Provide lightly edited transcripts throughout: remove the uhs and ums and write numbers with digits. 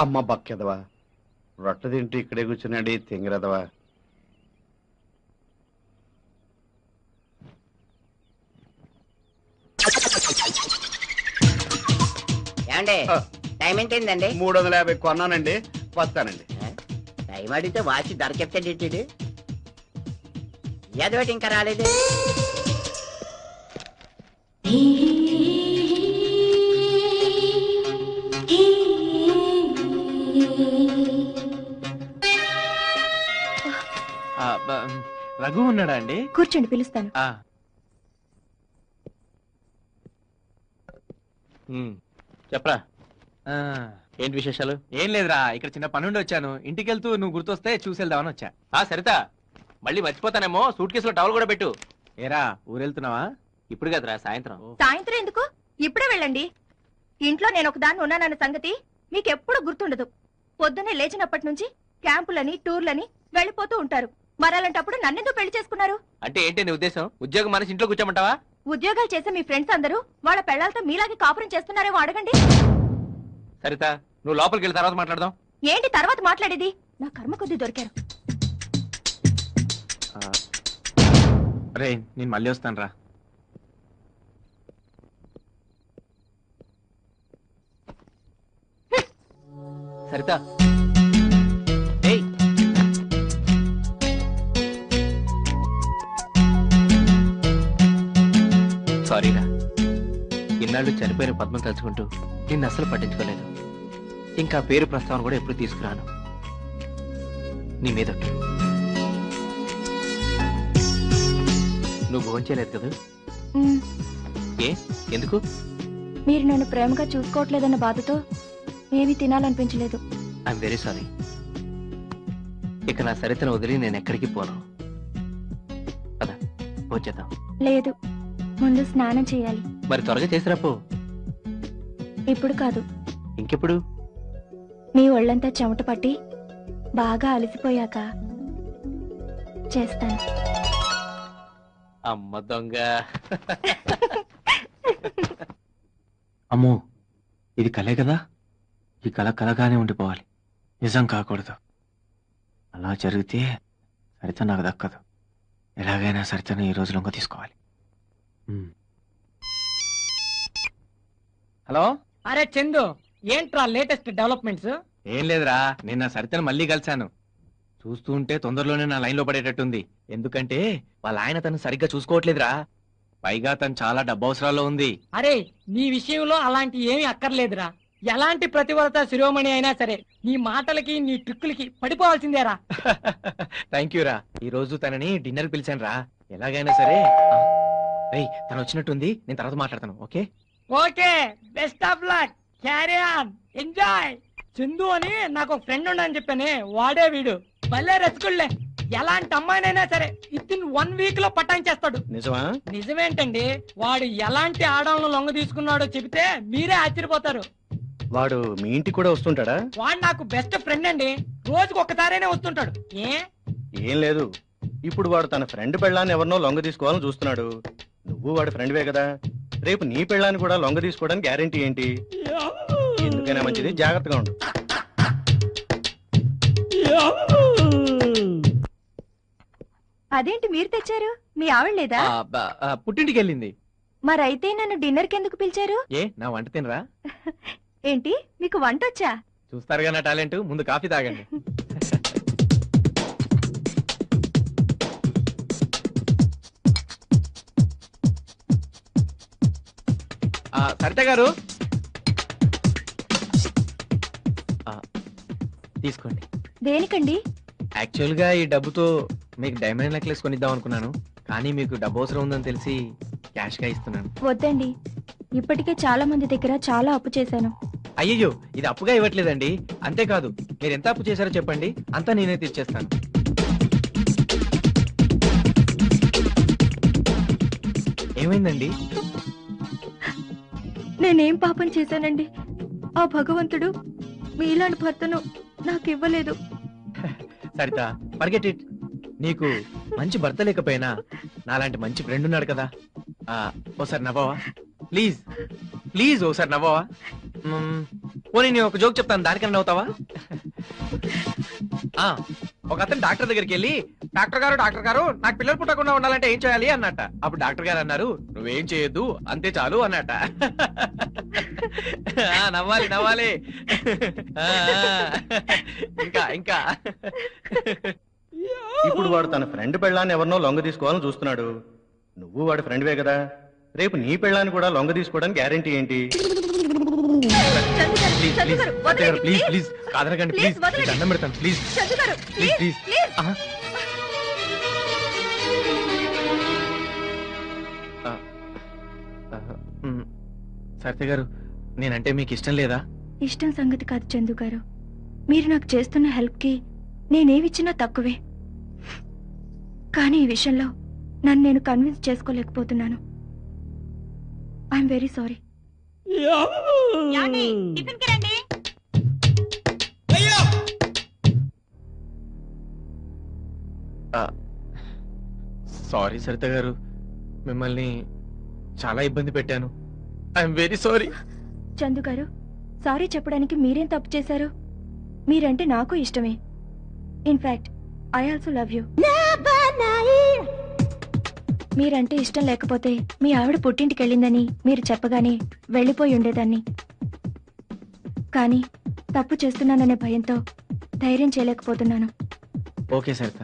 అమ్మ బక్కెదవా, రొట్ట తింటూ ఇక్కడే కూర్చున్నాడు తింగరదవా. ఏమండి టైం ఎంతైందండి? 350 కొన్నానండి, వస్తానండి. టైం అడిగితే వాచి ధర చెప్తాడు. ఏదోటి ఇంకా రాలేదు. రఘు ఉన్నాడా అండి? కూర్చోండి, పిలుస్తాను. చెప్పరా, ఏంటి విశేషాలు? ఏం లేదురా, ఇక్కడ చిన్న పనుండి వచ్చాను. ఇంటికి వెళ్తూ నువ్వు గుర్తొస్తే చూసి వెళ్దామని వచ్చా. సరిత, మళ్ళీ మర్చిపోతానేమో, సూట్ కేసులో టవల్ కూడా పెట్టు. ఏరా, ఊరెళ్తున్నావా? ఇప్పుడు కదరా, సాయంత్రం. సాయంత్రం ఎందుకు, ఇప్పుడే వెళ్ళండి. ఇంట్లో నేను ఒకదాన్ని ఉన్నానన్న సంగతి మీకెప్పుడు గుర్తుండదు. పొద్దున్నే లేచినప్పటి నుంచి క్యాంపులని టూర్లని వెళ్ళిపోతూ ఉంటారు. మరలాంటప్పుడు నన్నెందుకు పెళ్లి చేసుకున్నారు? అంటే ఏంటి నీ ఉద్దేశం? ఉద్యోగం మనసి ఇంట్లో కూర్చోమంటావా? ఉద్యోగాలు చేసే మీ ఫ్రెండ్స్ అందరూ వాళ్ళ పెళ్లాలతో మీలాగే కాపురం చేస్తున్నారేమో అడగండి. సరిత, నువ్వు లోపలికి వెళ్ళి తర్వాత మాట్లాడదాం. ఏంటి తర్వాత మాట్లాడేది? నా కర్మ కొద్దీ దొరికారు. రే, నేను మళ్ళీ వస్తాను రా. సరిత, సారీరా, ఇన్నాళ్ళు చనిపోయిన పద్మం తలుచుకుంటూ నిన్ను అస్సలు పట్టించుకోలేదు. ఇంకా పేరు ప్రస్తావన కూడా ఎప్పుడు తీసుకురాను. నీ మీద నువ్వు భోంచేయలేదు కదా? ఏ, ఎందుకు? మీరు నన్ను ప్రేమగా చూసుకోవట్లేదన్న బాధతో ఏమీ తినాలనిపించలేదు. I'm very sorry. ఇక నా సరితను వదిలి నేను ఎక్కడికి పోను. పద, భోంచేద్దాం. లేదు, ముందు స్నానం చేయాలి. మరి త్వరగా చేసిరా పో. ఇప్పుడు కాదు. ఇంకెప్పుడు? మీ ఒళ్ళంతా చెమట పట్టి బాగా అలసిపోయాక చేస్తాను. అమ్మ దొంగ. అమ్మో, ఇది కలే కదా? ఈ కళ కలగానే ఉండిపోవాలి, నిజం కాకూడదు. అలా జరిగితే సరిత నాకు దక్కదు. ఎలాగైనా సరితను ఈ రోజు లొంగ తీసుకోవాలి. హలో, అరే చందు, ఏంట్రా లేటెస్ట్ డెవలప్మెంట్స్? ఏం లేదురా, నిన్న సరితను మళ్ళీ కలిశాను. చూస్తూ ఉంటే తొందరలోనే నా లైన్ లో పడేటట్టుంది. ఎందుకంటే వాళ్ళ ఆయన తను సరిగ్గా చూసుకోవట్లేదురా. పైగా తను చాలా డబ్బు అవసరాల్లో ఉంది. అరే, నీ విషయంలో అలాంటి ఏమీ అక్కర్లేదురా. ఎలాంటి ప్రతివరత శిరోమణి అయినా సరే నీ మాటలకి నీ ట్రిక్కులకి పడిపోవాల్సిందేరా. థ్యాంక్ యూ రా. ఈ రోజు తనని డిన్నర్ పిలిచాను రా. ఎలాగైనా సరే తను వచ్చినట్టుంది, నేను తర్వాత మాట్లాడతాను. Okay okay, best of luck, carry on, enjoy. Chandu అని నాకు ఒక ఫ్రెండ్ ఉండని చెప్పానే, వాడే వీడు. భలే రసికుళ్ళే. ఎలాంటి అమ్మాయినైనా సరే వితిన్ 1 వీక్ లో పటాయించేస్తాడు. నిజమా? నిజమేంటండి, వాడు ఎలాంటి ఆడవాళ్ళను లొంగ తీసుకున్నాడో చెబితే మీరే ఆశ్చర్యపోతారు. వాడు మీ ఇంటికి కూడా వస్తుంటాడా? వాడు నాకు బెస్ట్ ఫ్రెండ్ అండి, రోజుకు ఒక్కసారైనా వస్తుంటాడు. ఏం లేదు, ఇప్పుడు వాడు తన ఫ్రెండ్ పెళ్ళాన్ని ఎవరినో లొంగ తీసుకోవాలని చూస్తున్నాడు. నువ్వు వాడి ఫ్రెండ్వే కదా, రేపు నీ పెళ్ళాన్ని కూడా లొంగ తీసుకోవడానికి గ్యారెంటీ ఏంటి? ఎందుకైనా మంచిది, జాగ్రత్తగా ఉండు. అదేంటి మీరు తెచ్చారు? మీ ఆవిడ లేదా? పుట్టింటికి వెళ్ళింది. మరైతే నన్ను డిన్నర్ కి ఎందుకు పిలిచారు? ఏ, నా వంట తినరా? ఏంటి, మీకు వంట వచ్చా? చూస్తారుగా నా టాలెంట్. ముందు కాఫీ తాగండి. సరిత గారు, తీసుకోండి. దేనికండి? యాక్చువల్ గా ఈ డబ్బుతో మీకు డైమండ్ నెక్లెస్ కొనిద్దాం అనుకున్నాను, కానీ మీకు డబ్బు అవసరం ఉందని తెలిసి క్యాష్ గా ఇస్తున్నాను. వద్దండి, ఇప్పటికే చాలా మంది దగ్గర చాలా అప్పు చేశాను. అయ్యో, ఇది అప్పుగా ఇవ్వట్లేదండి. అంతేకాదు, మీరు ఎంత అప్పు చేశారో చెప్పండి, అంతా నేనే తీర్చేస్తాను. ఏమైందండి? నేనేం పాపం చేశానండి? ఆ భగవంతుడు మీలాంటి భర్తను నాకు ఇవ్వలేదు. Saritha, forget it. నీకు మంచి భర్త లేకపోయినా నాలాంటి మంచి ఫ్రెండ్ ఉన్నాడు కదా. ఓసారి నవ్వవా ప్లీజ్? ప్లీజ్ ఓసారి నవ్వవా? పోనీ నేను ఒక జోక్ చెప్తాను, దానికన్నా అవుతావా? ఒక అతను డాక్టర్ దగ్గరికి వెళ్ళి, డాక్టర్ గారు నాకు పిల్లలు పుట్టకుండా ఉండాలంటే ఏం చేయాలి అన్నట్ట. అప్పుడు డాక్టర్ గారు అన్నారు, నువ్వేం చేయొద్దు, అంతే చాలు అన్నట్ట. నవ్వాలి. ఇంకా ఇప్పుడు వాడు తన ఫ్రెండ్ పెళ్ళాన్ని ఎవరినో లొంగ తీసుకోవాలని చూస్తున్నాడు. నువ్వు వాడి ఫ్రెండ్వే కదా, రేపు నీ పెళ్ళాన్ని కూడా లొంగ తీసుకోవడానికి గ్యారెంటీ ఏంటి? చందు గారు, వదలండి, ప్లీజ్ please. ప్లీజ్ కాదనకండి, Please, ప్లీజ్ వదలండి. దండం పెడతాను, ప్లీజ్ చందు గారు, please please, please. please. Saritha గారు, నేనంటే మీకు ఇష్టం లేదా? ఇష్టం సంగతి కాదు చందు గారు, మీరు నాకు చేస్తున్న హెల్ప్ కి నేనేమిచ్చినా తక్కువే. కానీ ఈ విషయంలో నన్ను నేను కన్విన్స్ చేసుకోలేకపోతున్నాను. I'm very sorry. Sorry Saritha గారు, మిమ్మల్ని చాలా ఇబ్బంది పెట్టాను. I'm very sorry. చందు గారు, సారీ చెప్పడానికి మీరేం తప్పు చేశారు? మీరంటే నాకు ఇష్టమే. In fact I also love you. మీరంటే ఇష్టం లేకపోతే మీ ఆవిడ పుట్టింటికి వెళ్ళిందని మీరు చెప్పగానే వెళ్ళిపోయి ఉండేదాన్ని. కానీ తప్పు చేస్తున్నాననే భయంతో ధైర్యం చేయలేకపోతున్నాను. ఓకే సరిత,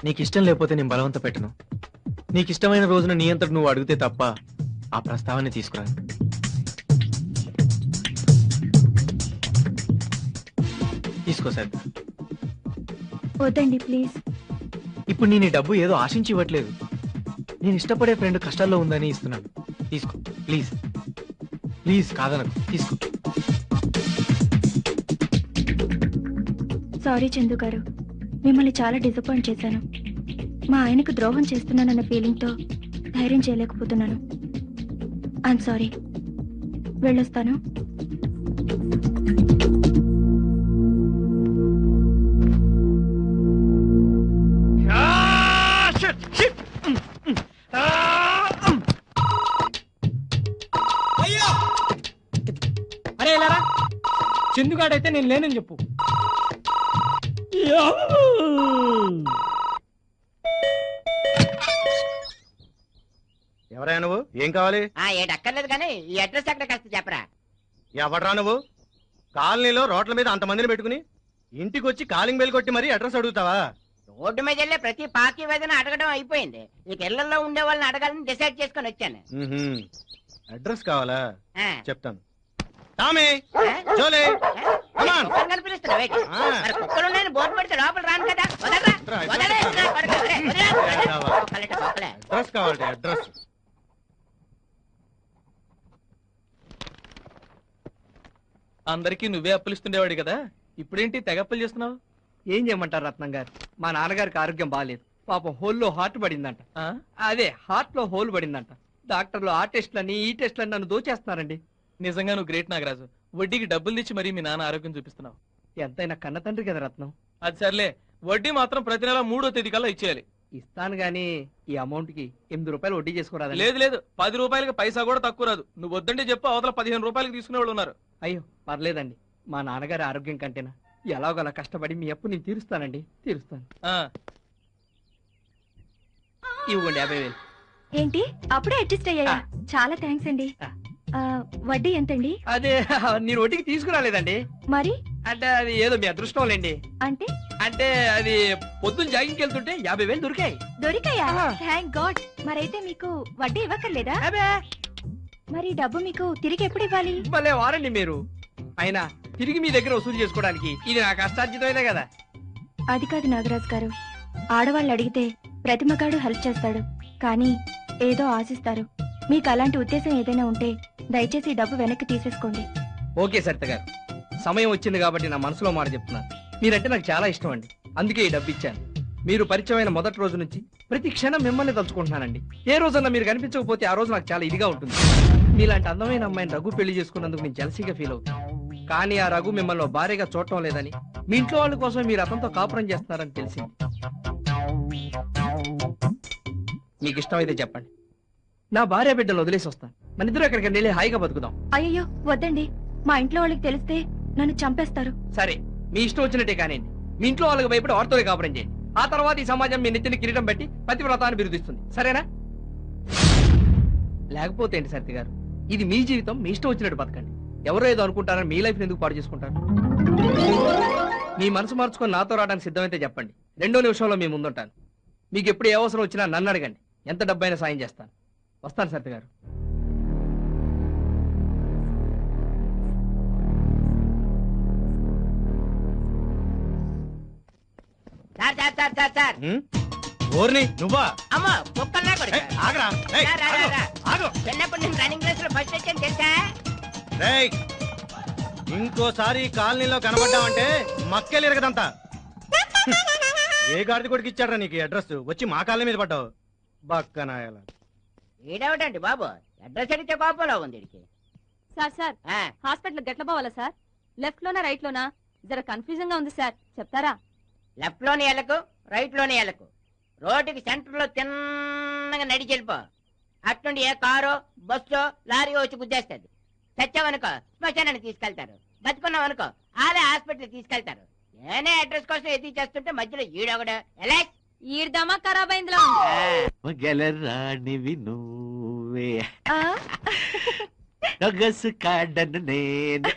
నీకు ఇష్టం లేకపోతే నేను బలవంత పెట్టను. నీకు ఇష్టమైన రోజున నీ అంతటి నువ్వు అడిగితే తప్ప ఆ ప్రస్తావాన్ని తీసుకురాను. తీసుకో సరిత. వద్దండి ప్లీజ్. ఇప్పుడు నేను ఈ డబ్బు ఏదో ఆశించి ఇవ్వట్లేదు, నేను ఇష్టపడే ఫ్రెండ్ కష్టాల్లో ఉందని ఇస్తున్నాను. తీసుకో ప్లీజ్, ప్లీజ్ కాదనకు, తీసుకో. సారీ చందు గారు, మిమ్మల్ని చాలా డిసప్పాయింట్ చేశాను. మా ఆయనకు ద్రోహం చేస్తున్నానన్న ఫీలింగ్తో ధైర్యం చేయలేకపోతున్నాను. I'm sorry. వెళ్ళొస్తాను. అరే ఇలారా, చందుగాడైతే నేను లేనని చెప్పు. ఎవరైనా నువ్వు? ఏం కావాలి? ఏటి అక్కర్లేదు కానీ ఈ అడ్రస్ ఎక్కడ కాస్త చెప్పరా. ఎవడ్రా నువ్వు? కాలనీలో రోడ్ల మీద అంతమందిని పెట్టుకుని ఇంటికి వచ్చి కాలింగ్ బెల్ కొట్టి మరీ అడ్రస్ అడుగుతావా? రోడ్డు మీద వెళ్ళే ప్రతి పాకి వేదన అడగడం అయిపోయింది. ఇక ఇళ్లలో ఉండే వాళ్ళని అడగాలని డిసైడ్ చేసుకొని వచ్చాను. అడ్రస్ కావాలా? ఆ. చెప్తాను. టామీ, ఆ? జోలే, come on. కుక్కలు కనిపిస్తున్నావు ఏంటి? ఆ. మరి కుక్కలు ఉన్నాయని బోర్డు పెడితే లోపల రాను కదా. వదలరా, వదలరా, నా కొడుకు, వదలరా, వదలరా. కుక్కలంటే కుక్కలే. అడ్రస్ కావాలి, అడ్రస్. అందరికీ నువ్వే అప్పులు ఇస్తుండేవాడు కదా, ఇప్పుడేంటి తెగ అప్పులు చేస్తున్నావు? ఏం చేయమంటారు రత్నం గారు, మా నాన్నగారికి ఆరోగ్యం బాగాలేదు. పాపం హోల్లో హార్ట్ పడిందంట. ఆ? అదే హార్ట్ లో హోల్ పడిందంట. డాక్టర్లు ఆ టెస్ట్లని ఈ టెస్ట్లని నన్ను దోచేస్తున్నారండి. నిజంగా నువ్వు గ్రేట్ నాగరాజు. వడ్డీకి డబ్బులు తెచ్చి మరీ మీ నాన్న ఆరోగ్యం చూపిస్తున్నావు. ఎంతైనా కన్న తండ్రి కదా రత్నం. అది సర్లే, వడ్డీ మాత్రం ప్రతి నెల 3వ తేదీ కల్లా ఇచ్చేయాలి. ఇస్తాను గానీ ఈ అమౌంట్ కి 8 రూపాయలు వడ్డీ చేసుకోరాదు. లేదు లేదు, 10 రూపాయలకి పైసా కూడా తక్కువ రాదు. నువ్వు వద్దంటే చెప్పు, అవతల 15 రూపాయలకి తీసుకునే వాళ్ళు ఉన్నారు. అయ్యో పర్లేదండి, మా నాన్నగారి ఆరోగ్యం కంటేనా ఎలాగోలా కష్టపడి మీ అప్పు నేను తీరుస్తానండి, తీరుస్తాను. ఆ, ఇవ్వండి 50,000. ఏంటి అప్పుడే అడ్జస్ట్ అయ్యాయా? చాలా థ్యాంక్స్ అండి. ఆ, వడ్డీ ఎంతండి? అదే నేను వడ్డీకి తీసుకురాలేదండి. మరి అంటే అది ఏదో మీ అదృష్టం లేండి. అంటే అంటే అది పొద్దున్న జాగింగ్కి వెళ్తుంటే 50,000 దొరికాయి. దొరికాయా? ఆహా. Thank God. మరైతే మీకు వడ్డీ ఇవ్వక్కర్లేదా? అబే మరి డబ్బు మీకు తిరిగి ఎప్పుడు ఇవ్వాలి? భలే వారండి మీరు. అయినా తిరిగి మీ దగ్గర వసూలు చేసుకోవడానికి ఇది నా కష్టార్జితమైనా కదా. అది కాదు నాగరాజు గారు, ఆడవాళ్ళు అడిగితే ప్రతి మగాడు హెల్ప్ చేస్తాడు, కానీ ఏదో ఆశిస్తారు. మీకు అలాంటి ఉద్దేశం ఏదైనా ఉంటే దయచేసి ఈ డబ్బు వెనక్కి తీసేసుకోండి. ఓకే సరిత గారు, సమయం వచ్చింది కాబట్టి నా మనసులో మాట చెప్తున్నాను. మీరంటే నాకు చాలా ఇష్టం అండి, అందుకే ఈ డబ్బు ఇచ్చాను. మీరు పరిచయమైన మొదటి రోజు నుంచి ప్రతి క్షణం మిమ్మల్ని తలుచుకుంటున్నానండి. ఏ రోజన్నా మీరు కనిపించకపోతే ఆ రోజు నాకు చాలా ఇదిగా ఉంటుంది. మీలాంటి అందమైన అమ్మాయిని రఘు పెళ్లి చేసుకున్నందుకు నేను జలసీగా ఫీల్ అవుతాను. కానీ ఆ రఘు మిమ్మల్ని భార్యగా చూడటం లేదని, మీ ఇంట్లో వాళ్ళ కోసం మీరు అతనితో కాపురం చేస్తున్నారని తెలిసింది. మీకు ఇష్టమైతే చెప్పండి, నా భార్య బిడ్డలు వదిలేసి వస్తాను. మన ఇద్దరు ఎక్కడికి వెళ్ళి హాయిగా బతుకుదాం. అయ్యో వద్దండి, మా ఇంట్లో వాళ్ళకి తెలిస్తే నన్ను చంపేస్తారు. సరే, మీ ఇష్టం వచ్చినట్టే కానివ్వండి. మీ ఇంట్లో వాళ్ళకి భయపడి వారితోనే కాపురం చేయండి. ఆ తర్వాత ఈ సమాజం మీ నెత్తిని కిరీటం పెట్టి పతివ్రతాన్ని బిరుదిస్తుంది. సరేనా? లేకపోతే ఏంటి సరిత గారు, ఇది మీ జీవితం, మీ ఇష్టం వచ్చినట్టు బతకండి. ఎవరో ఏదో అనుకుంటారని మీ లైఫ్ ఎందుకు పాడు చేసుకుంటారు? మీ మనసు మార్చుకొని నాతో రావడానికి సిద్ధమైతే చెప్పండి. 2 నిమిషంలో మీ ముందుంటాను. మీకు ఎప్పుడు ఏ అవసరం వచ్చినా నన్ను అడగండి. ఎంత డబ్బైనా సాయం చేస్తాను. వస్తాను సరిత గారు. Sir sir sir sir sir ఓర్ని నువ్వా? అమ్మో కుక్కల్లా కొడుకు. ఏయ్, ఆగరా. ఏయ్, రా, రా, రా, రా. ఆగు. చిన్నప్పుడు నేను రన్నింగ్ రేస్ లో ఫస్ట్ వచ్చాను తెలుసా? రేయ్, ఇంకోసారి ఈ కాలనీలో కనబడ్డావంటే మక్కెలిరగదంతా. ఏ గాడిద కొడుకు ఇచ్చాడ్రా నీకు ఈ అడ్రస్? వచ్చి మా కాలనీ మీద పడ్డావు బక్కనాయాల. ఈడవటండి బాబు, అడ్రస్ అడిగితే కోపంలో ఉంది వీడికి. సార్ సార్ ఆ, హాస్పిటల్ గట్ల పోవాలా సార్? లెఫ్ట్ లోనా రైట్ లోనా? జర కన్ఫ్యూజన్ గా ఉంది సార్, చెప్తారా? లెఫ్ట్ లోని ఎలకు, రైట్ లోని ఎలకు. రోడ్డుకి సెంటర్ లో తిన్నగా నడిచి వెళ్ళిపో. అట్నుండి ఏ కారో బస్సో లారీ వచ్చి గుద్దేస్తుంది. చచ్చావనుకో శ్మశానానికి తీసుకెళ్తారు. బతుకున్నావనుకో ఆలే హాస్పిటల్ తీసుకెళ్తారు. నేనే అడ్రస్ కోసం ఎదురు చేస్తుంటే మధ్యలో ఈడొకడు ఎలా ఈడదమా ఖరాబ్ అయిందిలా గెలరానివి నువ్వే నగసు కాడను నేను.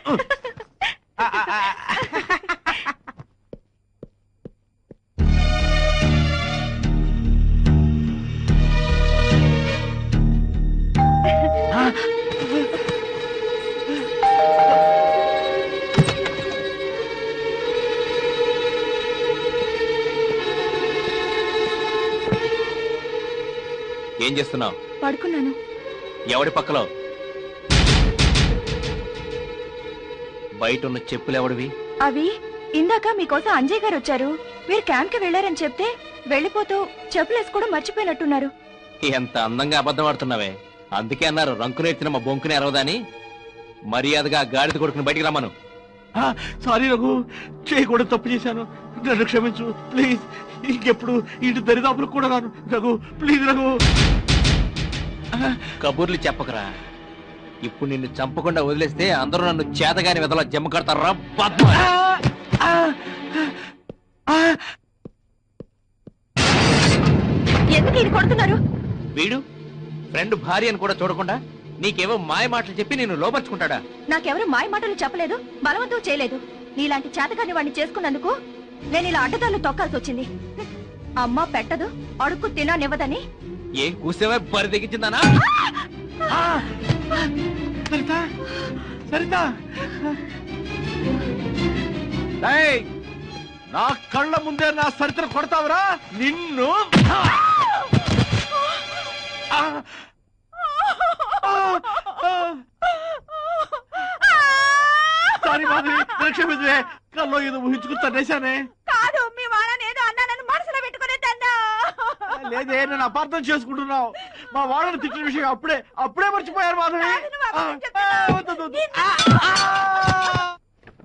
ఏం చేస్తున్నావు? పడుకున్నాను. ఎవడి పక్కలో? బయట ఉన్న చెప్పులు ఎవడివి? అవి ఇందాక మీకోసం అంజయ్ గారు వచ్చారు. మీరు క్యాంప్ కి వెళ్లారని చెప్తే వెళ్ళిపోతూ చెప్పులేసుకోవడం మర్చిపోయినట్టున్నారు. ఎంత అందంగా అబద్ధం ఆడుతున్నావే. అందుకే అన్నారు రంకునేర్చిన మా బొంకుని అరవదని. మర్యాదగా గాడిద కొడుకుని బయటికి రమ్మను. సారీ రఘు, చేయకూడదు, తప్పు చేశాను, నన్ను క్షమించు ప్లీజ్. ఇంకెప్పుడు ఇంటి దరిదాపులకు కూడా రాను రఘు, ప్లీజ్ రఘు. కబుర్లు చెప్పకరా. ఇప్పుడు నిన్ను చంపకుండా వదిలేస్తే అందరూ నన్ను చేతగాని వెదలా జమ్మ కడతారా? ఎందుకు ఇది కొడుతున్నారు? వీడు ఫ్రెండ్ భార్య అని కూడా చూడకుండా నీకేవో మాయ మాటలు చెప్పి నేను లోపరుచుకుంటాడా? నాకెవరు మాయ మాటలు చెప్పలేదు, బలవంతం చేయలేదు. నీలాంటి చేతగాని వాడిని చేసుకున్నందుకు నేను ఇలా అడ్డదారులు తొక్కాల్సి వచ్చింది. అమ్మ పెట్టదు, అడుక్కు తిననివ్వదని. ఏం కూసేవే బరి తెగించిందానా? సరిత, సరిత, నా కళ్ళ ముందే నా సరితను కొడతావురా నిన్ను? సారీ మాధవి, క్షమించే. కల్లో ఏదో ఊహించుకుని తన్నేశానే. కాదు, మీ వాళ్ళని ఏదో అన్నానని మనసులో పెట్టుకునే తన్నా. లేదే, నేను అపార్థం చేసుకుంటున్నావు. మా వాళ్ళని తిట్టిన విషయం అప్పుడే మర్చిపోయారు మాధవి. కాదు, నువ్వు అబద్ధం చెప్తున్నావు. వద్దు, వద్దు, వద్దు.